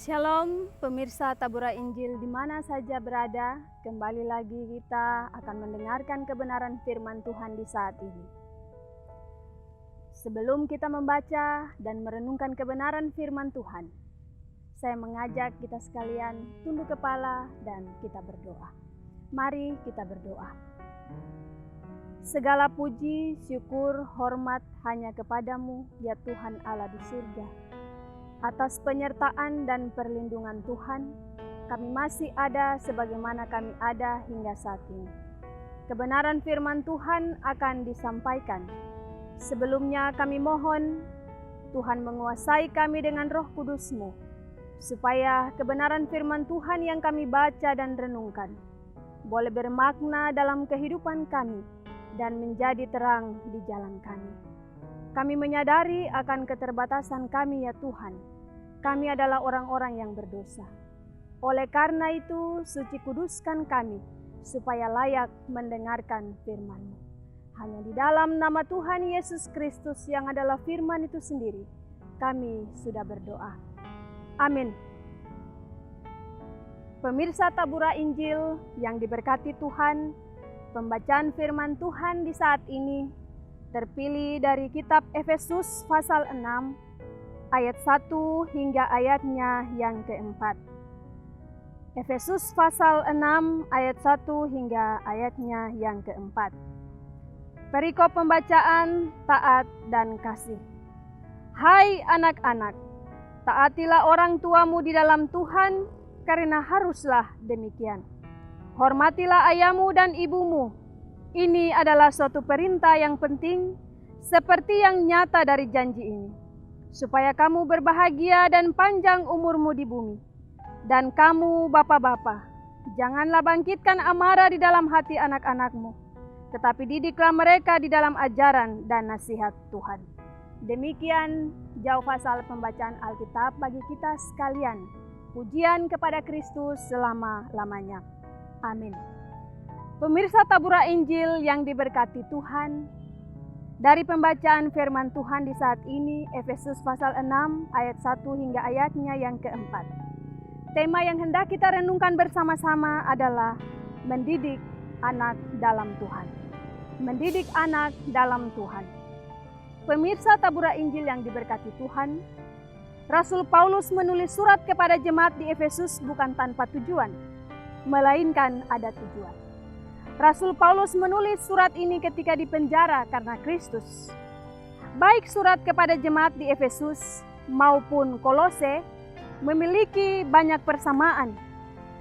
Shalom pemirsa Tabura Injil di mana saja berada, kembali lagi kita akan mendengarkan kebenaran firman Tuhan di saat ini. Sebelum kita membaca dan merenungkan kebenaran firman Tuhan, saya mengajak kita sekalian tunduk kepala dan kita berdoa. Mari kita berdoa. Segala puji, syukur, hormat hanya kepadamu ya Tuhan Allah di surga. Atas penyertaan dan perlindungan Tuhan, kami masih ada sebagaimana kami ada hingga saat ini. Kebenaran firman Tuhan akan disampaikan. Sebelumnya kami mohon Tuhan menguasai kami dengan Roh Kudus-Mu, supaya kebenaran firman Tuhan yang kami baca dan renungkan boleh bermakna dalam kehidupan kami dan menjadi terang di jalan kami. Kami menyadari akan keterbatasan kami ya Tuhan. Kami adalah orang-orang yang berdosa. Oleh karena itu, suci kuduskan kami, supaya layak mendengarkan firman-Mu. Hanya di dalam nama Tuhan Yesus Kristus yang adalah firman itu sendiri, kami sudah berdoa. Amin. Pemirsa Tabura Injil yang diberkati Tuhan, pembacaan firman Tuhan di saat ini terpilih dari kitab Efesus pasal 6 ayat 1 hingga ayatnya yang keempat. Efesus pasal 6 ayat 1 hingga ayatnya yang keempat. Perikop pembacaan taat dan kasih. Hai anak-anak, taatilah orang tuamu di dalam Tuhan, karena haruslah demikian. Hormatilah ayahmu dan ibumu. Ini adalah suatu perintah yang penting, seperti yang nyata dari janji ini, supaya kamu berbahagia dan panjang umurmu di bumi. Dan kamu bapak-bapak, janganlah bangkitkan amarah di dalam hati anak-anakmu, tetapi didiklah mereka di dalam ajaran dan nasihat Tuhan. Demikian jauh pasal pembacaan Alkitab bagi kita sekalian. Pujian kepada Kristus selama-lamanya. Amin. Pemirsa Tabura Injil yang diberkati Tuhan, dari pembacaan firman Tuhan di saat ini, Efesus pasal 6 ayat 1 hingga ayatnya yang keempat. Tema yang hendak kita renungkan bersama-sama adalah mendidik anak dalam Tuhan. Mendidik anak dalam Tuhan. Pemirsa Tabura Injil yang diberkati Tuhan, Rasul Paulus menulis surat kepada jemaat di Efesus bukan tanpa tujuan, melainkan ada tujuan. Rasul Paulus menulis surat ini ketika dipenjara karena Kristus. Baik surat kepada jemaat di Efesus maupun Kolose memiliki banyak persamaan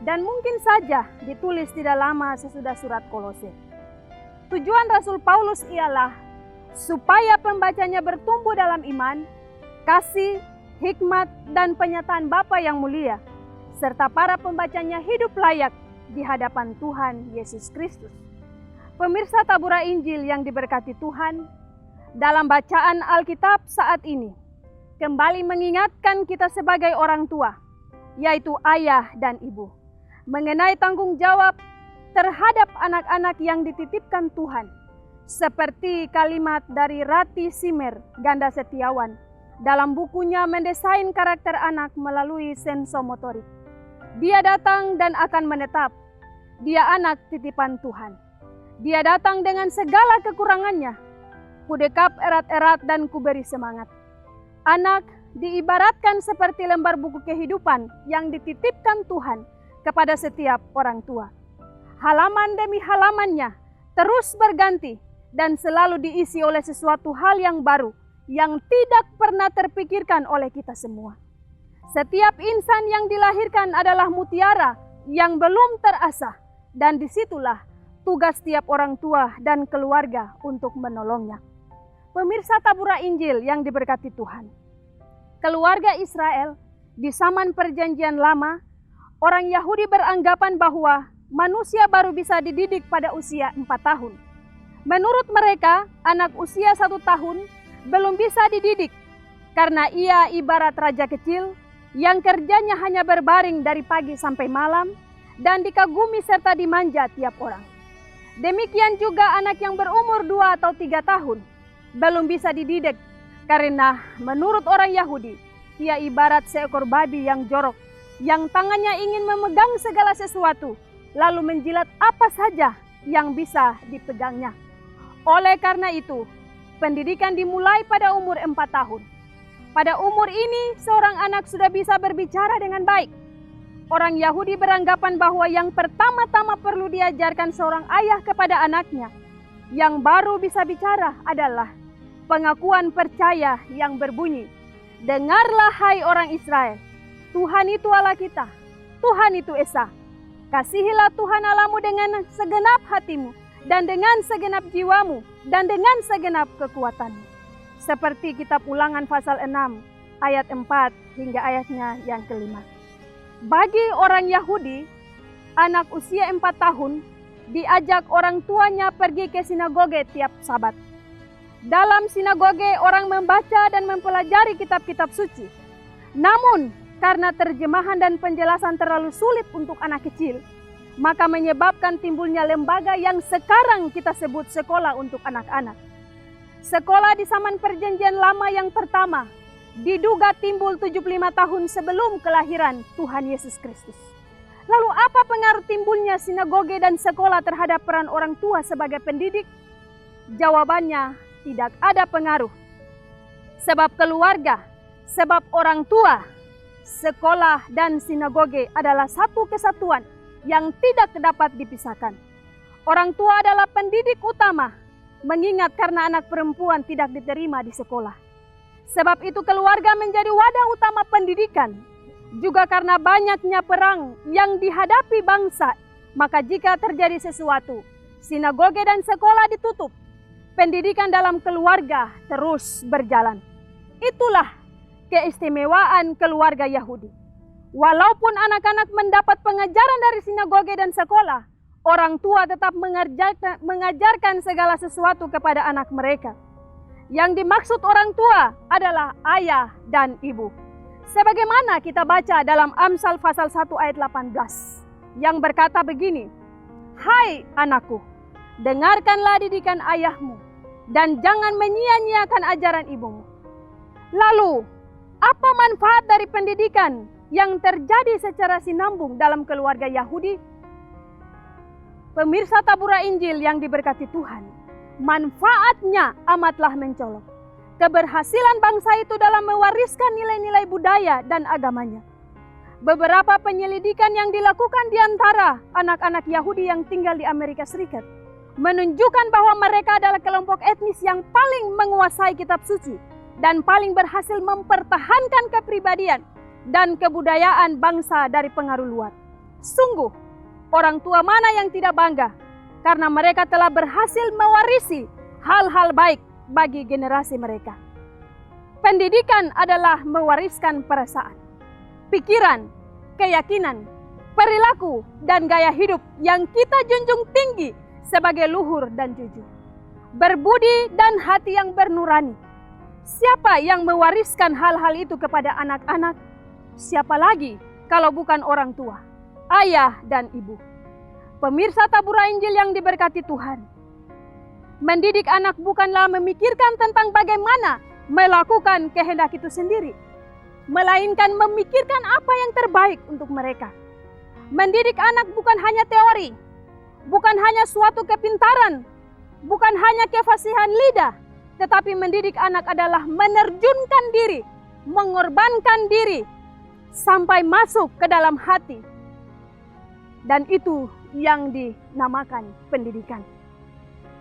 dan mungkin saja ditulis tidak lama sesudah surat Kolose. Tujuan Rasul Paulus ialah supaya pembacanya bertumbuh dalam iman, kasih, hikmat, dan penyataan Bapa yang mulia, serta para pembacanya hidup layak di hadapan Tuhan Yesus Kristus. Pemirsa Tabura Injil yang diberkati Tuhan, dalam bacaan Alkitab saat ini kembali mengingatkan kita sebagai orang tua, yaitu ayah dan ibu, mengenai tanggung jawab terhadap anak-anak yang dititipkan Tuhan, seperti kalimat dari Rati Simer, ganda setiawan, dalam bukunya mendesain karakter anak melalui sensomotorik. Dia datang dan akan menetap. Dia anak titipan Tuhan. Dia datang dengan segala kekurangannya. Kudekap erat-erat dan kuberi semangat. Anak diibaratkan seperti lembar buku kehidupan yang dititipkan Tuhan kepada setiap orang tua. Halaman demi halamannya terus berganti dan selalu diisi oleh sesuatu hal yang baru yang tidak pernah terpikirkan oleh kita semua. Setiap insan yang dilahirkan adalah mutiara yang belum terasah, dan disitulah tugas setiap orang tua dan keluarga untuk menolongnya. Pemirsa Tabura Injil yang diberkati Tuhan. Keluarga Israel di zaman perjanjian lama, orang Yahudi beranggapan bahwa manusia baru bisa dididik pada usia 4 tahun. Menurut mereka, anak usia 1 tahun belum bisa dididik karena ia ibarat raja kecil yang kerjanya hanya berbaring dari pagi sampai malam dan dikagumi serta dimanja tiap orang. Demikian juga anak yang berumur 2 atau 3 tahun belum bisa dididik karena menurut orang Yahudi, ia ibarat seekor babi yang jorok yang tangannya ingin memegang segala sesuatu lalu menjilat apa saja yang bisa dipegangnya. Oleh karena itu, pendidikan dimulai pada umur 4 tahun. Pada umur ini, seorang anak sudah bisa berbicara dengan baik. Orang Yahudi beranggapan bahwa yang pertama-tama perlu diajarkan seorang ayah kepada anaknya yang baru bisa bicara adalah pengakuan percaya yang berbunyi, "Dengarlah hai orang Israel, Tuhan itu Allah kita, Tuhan itu Esa. Kasihilah Tuhan Allahmu dengan segenap hatimu, dan dengan segenap jiwamu, dan dengan segenap kekuatanmu." Seperti kitab Ulangan pasal 6 ayat 4 hingga ayatnya yang kelima. Bagi orang Yahudi, anak usia 4 tahun diajak orang tuanya pergi ke sinagoge tiap Sabat. Dalam sinagoge orang membaca dan mempelajari kitab-kitab suci. Namun karena terjemahan dan penjelasan terlalu sulit untuk anak kecil, maka menyebabkan timbulnya lembaga yang sekarang kita sebut sekolah untuk anak-anak. Sekolah di zaman perjanjian lama yang pertama diduga timbul 75 tahun sebelum kelahiran Tuhan Yesus Kristus. Lalu apa pengaruh timbulnya sinagoge dan sekolah terhadap peran orang tua sebagai pendidik? Jawabannya tidak ada pengaruh. Sebab keluarga, sebab orang tua, sekolah dan sinagoge adalah satu kesatuan yang tidak dapat dipisahkan. Orang tua adalah pendidik utama, mengingat karena anak perempuan tidak diterima di sekolah. Sebab itu keluarga menjadi wadah utama pendidikan. Juga karena banyaknya perang yang dihadapi bangsa, maka jika terjadi sesuatu, sinagoge dan sekolah ditutup. Pendidikan dalam keluarga terus berjalan. Itulah keistimewaan keluarga Yahudi. Walaupun anak-anak mendapat pengajaran dari sinagoge dan sekolah, orang tua tetap mengajarkan segala sesuatu kepada anak mereka. Yang dimaksud orang tua adalah ayah dan ibu. Sebagaimana kita baca dalam Amsal pasal 1 ayat 18 yang berkata begini, "Hai anakku, dengarkanlah didikan ayahmu dan jangan menyia-nyiakan ajaran ibumu." Lalu, apa manfaat dari pendidikan yang terjadi secara sinambung dalam keluarga Yahudi? Pemirsa Tabura Injil yang diberkati Tuhan, manfaatnya amatlah mencolok. Keberhasilan bangsa itu dalam mewariskan nilai-nilai budaya dan agamanya. Beberapa penyelidikan yang dilakukan di antara anak-anak Yahudi yang tinggal di Amerika Serikat menunjukkan bahwa mereka adalah kelompok etnis yang paling menguasai kitab suci dan paling berhasil mempertahankan kepribadian dan kebudayaan bangsa dari pengaruh luar. Sungguh, orang tua mana yang tidak bangga karena mereka telah berhasil mewarisi hal-hal baik bagi generasi mereka. Pendidikan adalah mewariskan perasaan, pikiran, keyakinan, perilaku, dan gaya hidup yang kita junjung tinggi sebagai luhur dan jujur. Berbudi dan hati yang bernurani. Siapa yang mewariskan hal-hal itu kepada anak-anak? Siapa lagi kalau bukan orang tua, ayah dan ibu? Pemirsa Tabura Injil yang diberkati Tuhan, mendidik anak bukanlah memikirkan tentang bagaimana melakukan kehendak itu sendiri, melainkan memikirkan apa yang terbaik untuk mereka. Mendidik anak bukan hanya teori, bukan hanya suatu kepintaran, bukan hanya kefasihan lidah, tetapi mendidik anak adalah menerjunkan diri, mengorbankan diri, sampai masuk ke dalam hati. Dan itu yang dinamakan pendidikan.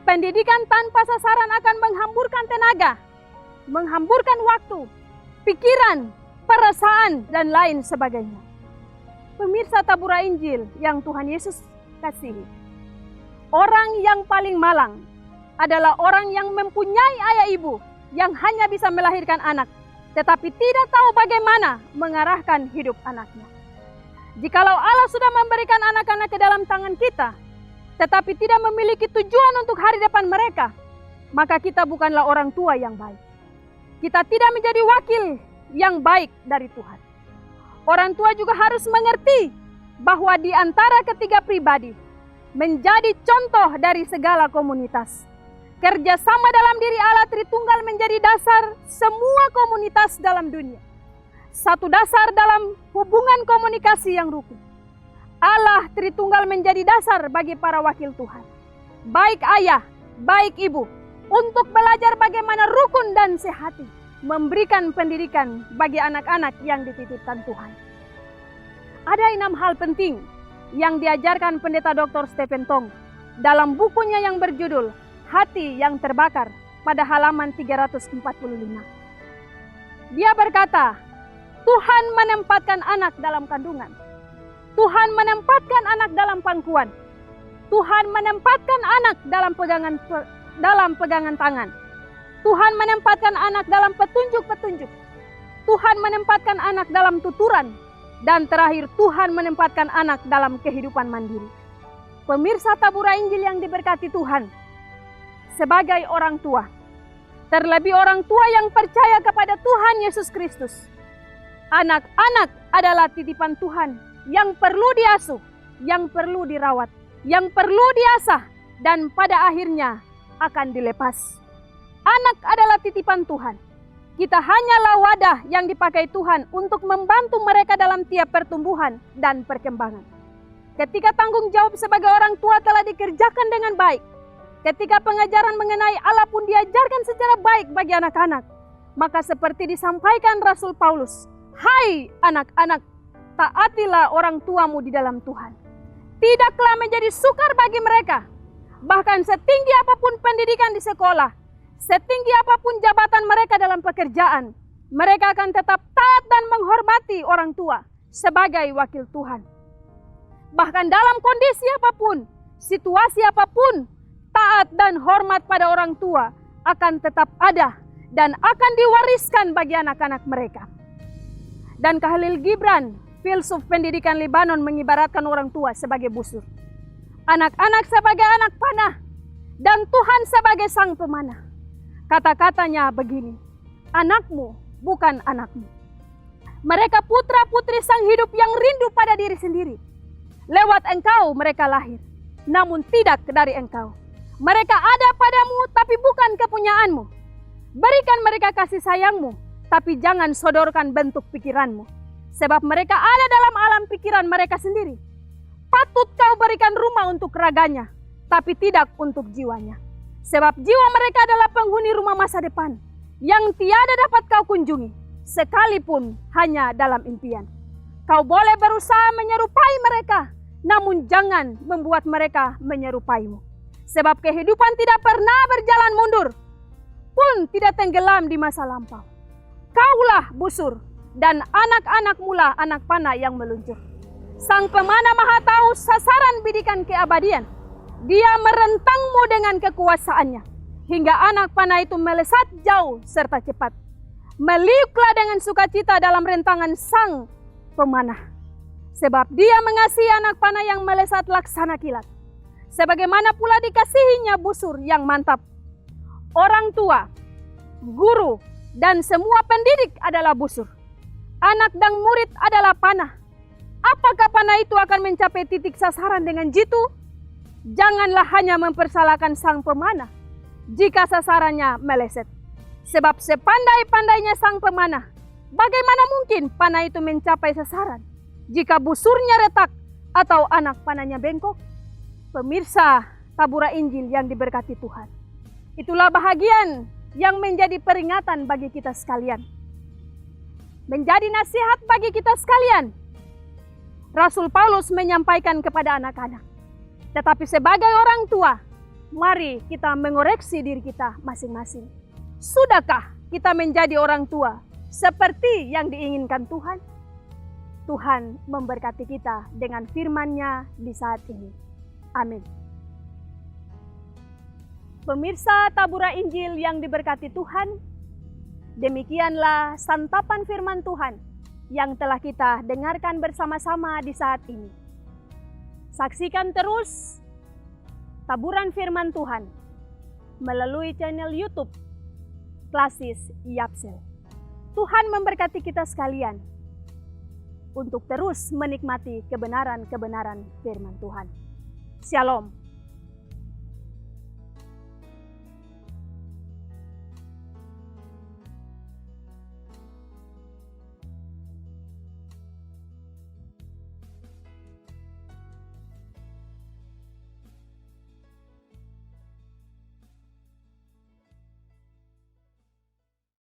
Pendidikan tanpa sasaran akan menghamburkan tenaga, menghamburkan waktu, pikiran, perasaan, dan lain sebagainya. Pemirsa Tabura Injil yang Tuhan Yesus kasihi. Orang yang paling malang adalah orang yang mempunyai ayah ibu yang hanya bisa melahirkan anak, tetapi tidak tahu bagaimana mengarahkan hidup anaknya. Jikalau Allah sudah memberikan anak-anak ke dalam tangan kita, tetapi tidak memiliki tujuan untuk hari depan mereka, maka kita bukanlah orang tua yang baik. Kita tidak menjadi wakil yang baik dari Tuhan. Orang tua juga harus mengerti bahwa di antara ketiga pribadi menjadi contoh dari segala komunitas. Kerjasama dalam diri Allah Tritunggal menjadi dasar semua komunitas dalam dunia. Satu dasar dalam hubungan komunikasi yang rukun. Allah Tritunggal menjadi dasar bagi para wakil Tuhan. Baik ayah, baik ibu, untuk belajar bagaimana rukun dan sehati, memberikan pendidikan bagi anak-anak yang dititipkan Tuhan. Ada 6 hal penting yang diajarkan Pendeta Dr. Stephen Tong dalam bukunya yang berjudul Hati yang Terbakar pada halaman 345. Dia berkata, Tuhan menempatkan anak dalam kandungan. Tuhan menempatkan anak dalam pangkuan. Tuhan menempatkan anak dalam pegangan tangan. Tuhan menempatkan anak dalam petunjuk-petunjuk. Tuhan menempatkan anak dalam tuturan. Dan terakhir, Tuhan menempatkan anak dalam kehidupan mandiri. Pemirsa Tabura Injil yang diberkati Tuhan, sebagai orang tua, terlebih orang tua yang percaya kepada Tuhan Yesus Kristus, anak-anak adalah titipan Tuhan yang perlu diasuh, yang perlu dirawat, yang perlu diasah, dan pada akhirnya akan dilepas. Anak adalah titipan Tuhan. Kita hanyalah wadah yang dipakai Tuhan untuk membantu mereka dalam tiap pertumbuhan dan perkembangan. Ketika tanggung jawab sebagai orang tua telah dikerjakan dengan baik, ketika pengajaran mengenai Allah pun diajarkan secara baik bagi anak-anak, maka seperti disampaikan Rasul Paulus, "Hai anak-anak, taatilah orang tuamu di dalam Tuhan." Tidaklah menjadi sukar bagi mereka, bahkan setinggi apapun pendidikan di sekolah, setinggi apapun jabatan mereka dalam pekerjaan, mereka akan tetap taat dan menghormati orang tua sebagai wakil Tuhan. Bahkan dalam kondisi apapun, situasi apapun, taat dan hormat pada orang tua akan tetap ada dan akan diwariskan bagi anak-anak mereka. Dan Khalil Gibran, filsuf pendidikan Lebanon, mengibaratkan orang tua sebagai busur. Anak-anak sebagai anak panah dan Tuhan sebagai sang pemanah. Kata-katanya begini, anakmu bukan anakmu. Mereka putra-putri sang hidup yang rindu pada diri sendiri. Lewat engkau mereka lahir, namun tidak dari engkau. Mereka ada padamu tapi bukan kepunyaanmu. Berikan mereka kasih sayangmu, tapi jangan sodorkan bentuk pikiranmu. Sebab mereka ada dalam alam pikiran mereka sendiri. Patut kau berikan rumah untuk raganya, tapi tidak untuk jiwanya. Sebab jiwa mereka adalah penghuni rumah masa depan, yang tiada dapat kau kunjungi, sekalipun hanya dalam impian. Kau boleh berusaha menyerupai mereka, namun jangan membuat mereka menyerupai-mu. Sebab kehidupan tidak pernah berjalan mundur, pun tidak tenggelam di masa lampau. Kaulah busur, dan anak-anakmu lah anak panah yang meluncur. Sang pemanah maha tahu sasaran bidikan keabadian. Dia merentangmu dengan kekuasaannya, hingga anak panah itu melesat jauh serta cepat. Meliuklah dengan sukacita dalam rentangan sang pemanah. Sebab dia mengasihi anak panah yang melesat laksana kilat. Sebagaimana pula dikasihinya busur yang mantap. Orang tua, guru, dan semua pendidik adalah busur. Anak dan murid adalah panah. Apakah panah itu akan mencapai titik sasaran dengan jitu? Janganlah hanya mempersalahkan sang pemanah jika sasarannya meleset. Sebab sepandai-pandainya sang pemanah, bagaimana mungkin panah itu mencapai sasaran jika busurnya retak atau anak panahnya bengkok? Pemirsa Tabura Injil yang diberkati Tuhan, itulah bahagian yang menjadi peringatan bagi kita sekalian. Menjadi nasihat bagi kita sekalian. Rasul Paulus menyampaikan kepada anak-anak. Tetapi sebagai orang tua, mari kita mengoreksi diri kita masing-masing. Sudahkah kita menjadi orang tua seperti yang diinginkan Tuhan? Tuhan memberkati kita dengan firman-Nya di saat ini. Amin. Pemirsa Tabura Injil yang diberkati Tuhan, demikianlah santapan firman Tuhan yang telah kita dengarkan bersama-sama di saat ini. Saksikan terus taburan firman Tuhan melalui channel YouTube Klasis Yapsel. Tuhan memberkati kita sekalian untuk terus menikmati kebenaran-kebenaran firman Tuhan. Shalom.